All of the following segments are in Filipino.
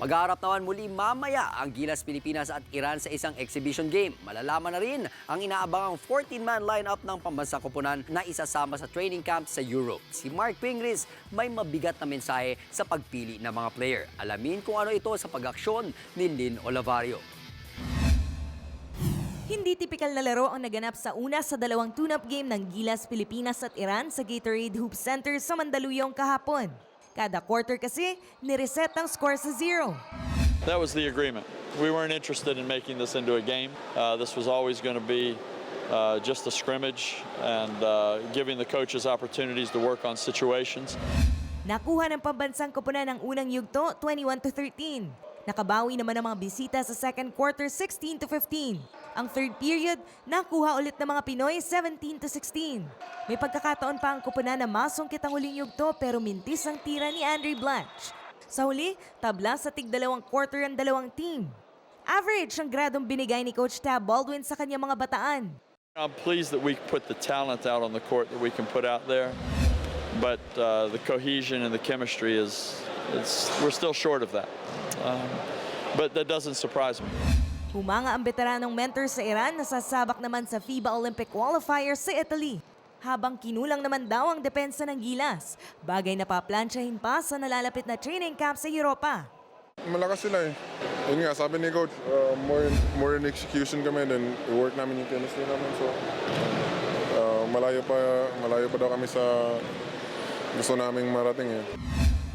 Maghaharap naman muli mamaya ang Gilas Pilipinas at Iran sa isang exhibition game. Malalaman na rin ang inaabangang 14-man lineup ng pambansang koponan na isasama sa training camp sa Europe. Si Mark Pingris may mabigat na mensahe sa pagpili ng mga player. Alamin kung ano ito sa pag-aksyon ni Lynn Olavario. Hindi tipikal na laro ang naganap sa una sa dalawang tune-up game ng Gilas Pilipinas at Iran sa Gatorade Hoop Center sa Mandaluyong kahapon. Kada quarter kasi, nireset ang score sa 0. That was the agreement. We weren't interested in making this into a game. This was always going to be just a scrimmage and giving the coaches opportunities to work on situations. Nakuha ng pambansang koponan ng unang yugto, 21-13. Nakabawi naman ang mga bisita sa second quarter, 16-15. Ang third period, nakuha ulit ng mga Pinoy, 17-16. May pagkakataon pa ang koponan na masungkit ang huling yugto pero mintis ang tira ni Andre Blanche. Sa huli, tabla sa tig-dalawang quarter ang dalawang team. Average ang gradong binigay ni Coach Tab Baldwin sa kanyang mga bataan. I'm pleased that we put the talent out on the court that we can put out there, but the cohesion and the chemistry we're still short of that. But that doesn't surprise me. Humanga ang veteranong mentor sa Iran na sasabak naman sa FIBA Olympic qualifier sa Italy. Habang kinulang naman daw ang depensa ng Gilas, bagay na paplansyahin pa sa nalalapit na training camp sa Europa. Malakas sila eh. Yun nga, sabi ni Coach, more in execution kami, then i-work namin yung chemistry namin. So, malayo pa daw kami sa gusto naming marating eh.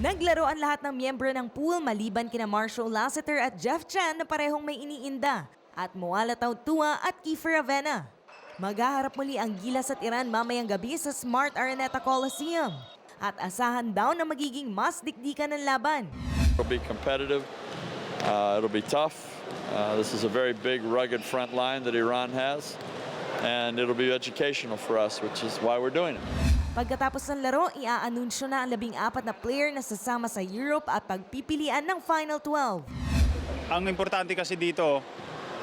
Naglaro ang lahat ng miyembro ng pool maliban kina Marshall Lassiter at Jeff Chan na parehong may iniinda at Moala Tautua at Kiefer Avena. Maghaharap muli ang Gilas at Iran mamayang gabi sa Smart Araneta Coliseum at asahan daw na magiging mas dikdikan ng laban. It'll be competitive. It'll be tough. This is a very big, rugged front line that Iran has, and it'll be educational for us, which is why we're doing it. Pagkatapos ng laro, iaanunsyo na ang 14 na player na sasama sa Europe at pagpipilian ng Final 12. Ang importante kasi dito,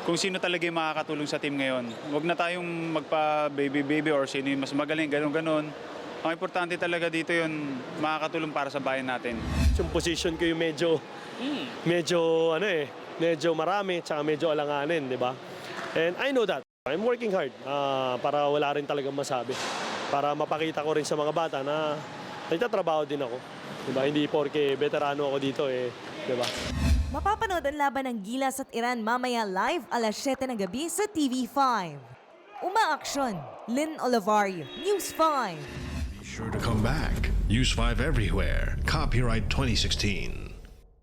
kung sino talaga yung makakatulong sa team ngayon. Huwag na tayong magpa-baby or sino yung mas magaling, ganun-ganun. Ang importante talaga dito yung makakatulong para sa bayan natin. Yung position ko yung medyo marami, tsaka medyo alanganin, di ba? And I know that. I'm working hard para wala rin talagang masabi. Para mapakita ko rin sa mga bata na nagtatrabaho din ako. Diba? Hindi porke veterano ako dito diba? Mapapanood ang laban ng Gilas at Iran mamaya live alas 7 ng gabi sa TV5. Umaaksyon, Lynn Olavario, News 5. Be sure to come back. Use 5 everywhere. Copyright 2016.